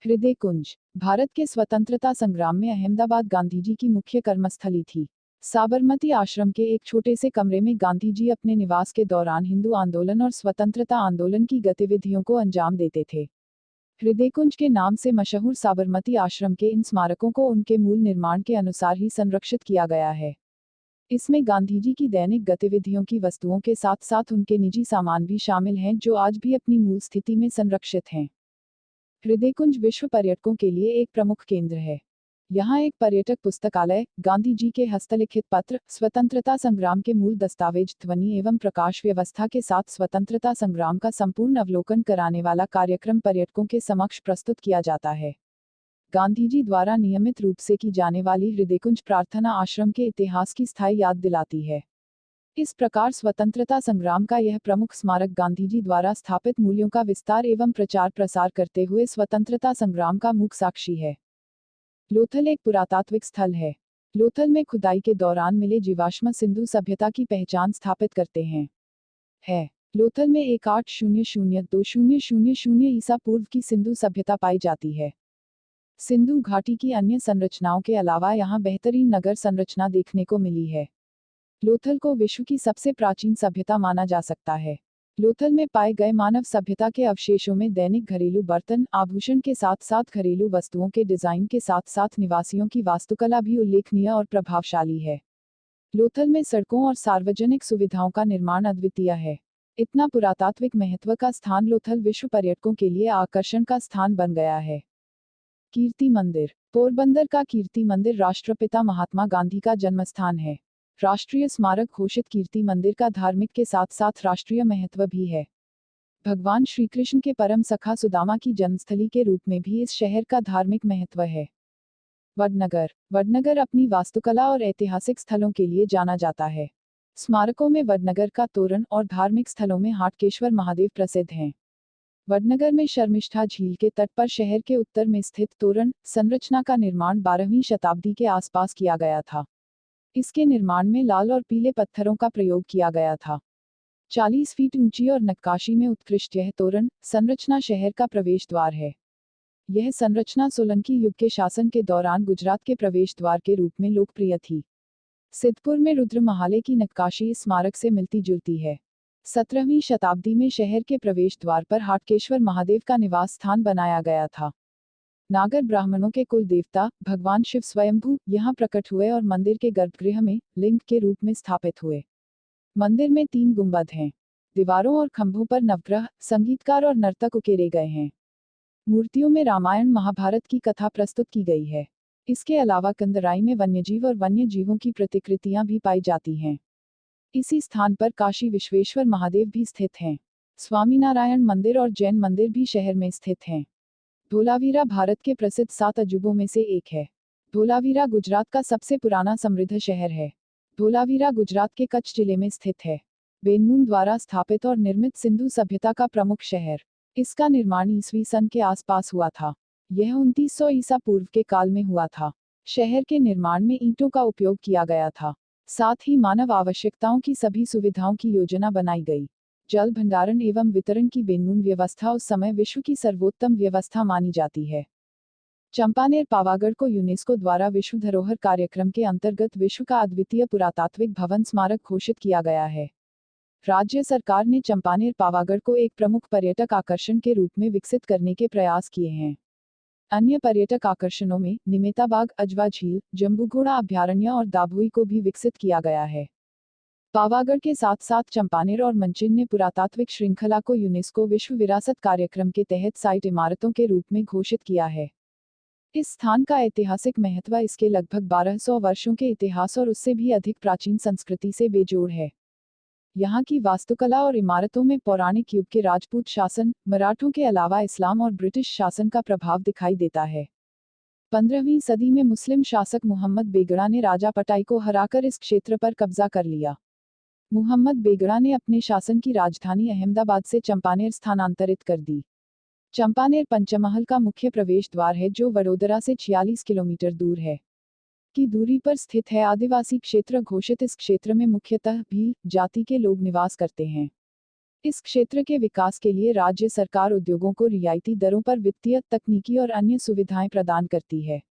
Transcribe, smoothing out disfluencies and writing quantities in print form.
हृदय कुंज भारत के स्वतंत्रता संग्राम में अहमदाबाद गांधीजी की मुख्य कर्मस्थली थी। साबरमती आश्रम के एक छोटे से कमरे में गांधीजी अपने निवास के दौरान हिंदू आंदोलन और स्वतंत्रता आंदोलन की गतिविधियों को अंजाम देते थे। हृदय कुंज के नाम से मशहूर साबरमती आश्रम के इन स्मारकों को उनके मूल निर्माण के अनुसार ही संरक्षित किया गया है। इसमें गांधीजी की दैनिक गतिविधियों की वस्तुओं के साथ साथ उनके निजी सामान भी शामिल हैं, जो आज भी अपनी मूल स्थिति में संरक्षित हैं। हृदय कुंज विश्व पर्यटकों के लिए एक प्रमुख केंद्र है। यहाँ एक पर्यटक पुस्तकालय, गांधी जी के हस्तलिखित पत्र, स्वतंत्रता संग्राम के मूल दस्तावेज, ध्वनि एवं प्रकाश व्यवस्था के साथ स्वतंत्रता संग्राम का संपूर्ण अवलोकन कराने वाला कार्यक्रम पर्यटकों के समक्ष प्रस्तुत किया जाता है। गांधीजी द्वारा नियमित रूप से की जाने वाली हृदय कुंज प्रार्थना आश्रम के इतिहास की स्थायी याद दिलाती है। इस प्रकार स्वतंत्रता संग्राम का यह प्रमुख स्मारक गांधीजी द्वारा स्थापित मूल्यों का विस्तार एवं प्रचार प्रसार करते हुए स्वतंत्रता संग्राम का मूक साक्षी है। लोथल एक पुरातात्विक स्थल है। लोथल में खुदाई के दौरान मिले जीवाश्म सिंधु सभ्यता की पहचान स्थापित करते हैं। लोथल में 1800-2000 ईसा पूर्व की सिंधु सभ्यता पाई जाती है। सिंधु घाटी की अन्य संरचनाओं के अलावा यहाँ बेहतरीन नगर संरचना देखने को मिली है। लोथल को विश्व की सबसे प्राचीन सभ्यता माना जा सकता है। लोथल में पाए गए मानव सभ्यता के अवशेषों में दैनिक घरेलू बर्तन, आभूषण के साथ साथ घरेलू वस्तुओं के डिजाइन के साथ साथ निवासियों की वास्तुकला भी उल्लेखनीय और प्रभावशाली है। लोथल में सड़कों और सार्वजनिक सुविधाओं का निर्माण अद्वितीय है। इतना पुरातात्विक महत्व का स्थान लोथल विश्व पर्यटकों के लिए आकर्षण का स्थान बन गया है। कीर्ति मंदिर पोरबंदर का कीर्ति मंदिर राष्ट्रपिता महात्मा गांधी का जन्मस्थान है। राष्ट्रीय स्मारक घोषित कीर्ति मंदिर का धार्मिक के साथ साथ राष्ट्रीय महत्व भी है। भगवान श्री कृष्ण के परम सखा सुदामा की जन्मस्थली के रूप में भी इस शहर का धार्मिक महत्व है। वडनगर अपनी वास्तुकला और ऐतिहासिक स्थलों के लिए जाना जाता है। स्मारकों में वडनगर का तोरण और धार्मिक स्थलों में हाटकेश्वर महादेव प्रसिद्ध हैं। वडनगर में शर्मिष्ठा झील के तट पर शहर के उत्तर में स्थित तोरण संरचना का निर्माण 12वीं शताब्दी के आसपास किया गया था। इसके निर्माण में लाल और पीले पत्थरों का प्रयोग किया गया था। 40 फीट ऊंची और नक्काशी में उत्कृष्ट यह तोरण संरचना शहर का प्रवेश द्वार है। यह संरचना सोलंकी युग के शासन के दौरान गुजरात के प्रवेश द्वार के रूप में लोकप्रिय थी। सिद्धपुर में रुद्र महाले की नक्काशी इस स्मारक से मिलती जुलती है। 17वीं शताब्दी में शहर के प्रवेश द्वार पर हाटकेश्वर महादेव का निवास स्थान बनाया गया था। नागर ब्राह्मणों के कुल देवता भगवान शिव स्वयंभू यहाँ प्रकट हुए और मंदिर के गर्भगृह में लिंग के रूप में स्थापित हुए। मंदिर में 3 गुंबद हैं। दीवारों और खंभों पर नवग्रह, संगीतकार और नर्तक उकेरे गए हैं। मूर्तियों में रामायण महाभारत की कथा प्रस्तुत की गई है। इसके अलावा कंदराई में वन्यजीव और वन्य जीवों की प्रतिकृतियां भी पाई जाती हैं। इसी स्थान पर काशी विश्वेश्वर महादेव भी स्थित हैं। स्वामीनारायण मंदिर और जैन मंदिर भी शहर में स्थित हैं। धोलावीरा भारत के प्रसिद्ध 7 अजूबों में से एक है। धोलावीरा गुजरात का सबसे पुराना समृद्ध शहर है। धोलावीरा गुजरात के कच्छ जिले में स्थित है। बेनमून द्वारा स्थापित और निर्मित सिंधु सभ्यता का प्रमुख शहर। इसका निर्माण ईस्वी सन के आसपास हुआ था। यह 2900 ईसा पूर्व के काल में हुआ था। शहर के निर्माण में ईंटों का उपयोग किया गया था। साथ ही मानव आवश्यकताओं की सभी सुविधाओं की योजना बनाई गई। जल भंडारण एवं वितरण की बेनमून व्यवस्था उस समय विश्व की सर्वोत्तम व्यवस्था मानी जाती है। चंपानेर पावागढ़ को यूनेस्को द्वारा विश्व धरोहर कार्यक्रम के अंतर्गत विश्व का अद्वितीय पुरातात्विक भवन स्मारक घोषित किया गया है। राज्य सरकार ने चंपानेर पावागढ़ को एक प्रमुख पर्यटक आकर्षण के रूप में विकसित करने के प्रयास किए हैं। अन्य पर्यटक आकर्षणों में निमेता बाग, अजवा झील, जम्बूघोड़ा अभयारण्य और दाभोई को भी विकसित किया गया है। पावागढ़ के साथ साथ चंपानेर और मंचिन ने पुरातात्विक श्रृंखला को यूनेस्को विश्व विरासत कार्यक्रम के तहत साइट इमारतों के रूप में घोषित किया है। इस स्थान का ऐतिहासिक महत्व इसके लगभग 1200 वर्षों के इतिहास और उससे भी अधिक प्राचीन संस्कृति से बेजोड़ है। यहाँ की वास्तुकला और इमारतों में पौराणिक युग के राजपूत शासन, मराठों के अलावा इस्लाम और ब्रिटिश शासन का प्रभाव दिखाई देता है। 15वीं सदी में मुस्लिम शासक मुहम्मद बेगड़ा ने राजा पटाई को हराकर इस क्षेत्र पर कब्जा कर लिया। मुहम्मद बेगड़ा ने अपने शासन की राजधानी अहमदाबाद से चंपानेर स्थानांतरित कर दी। चंपानेर पंचमहल का मुख्य प्रवेश द्वार है, जो वडोदरा से 46 किलोमीटर दूर है की दूरी पर स्थित है। आदिवासी क्षेत्र घोषित इस क्षेत्र में मुख्यतः भील जाति के लोग निवास करते हैं। इस क्षेत्र के विकास के लिए राज्य सरकार उद्योगों को रियायती दरों पर वित्तीय, तकनीकी और अन्य सुविधाएं प्रदान करती है।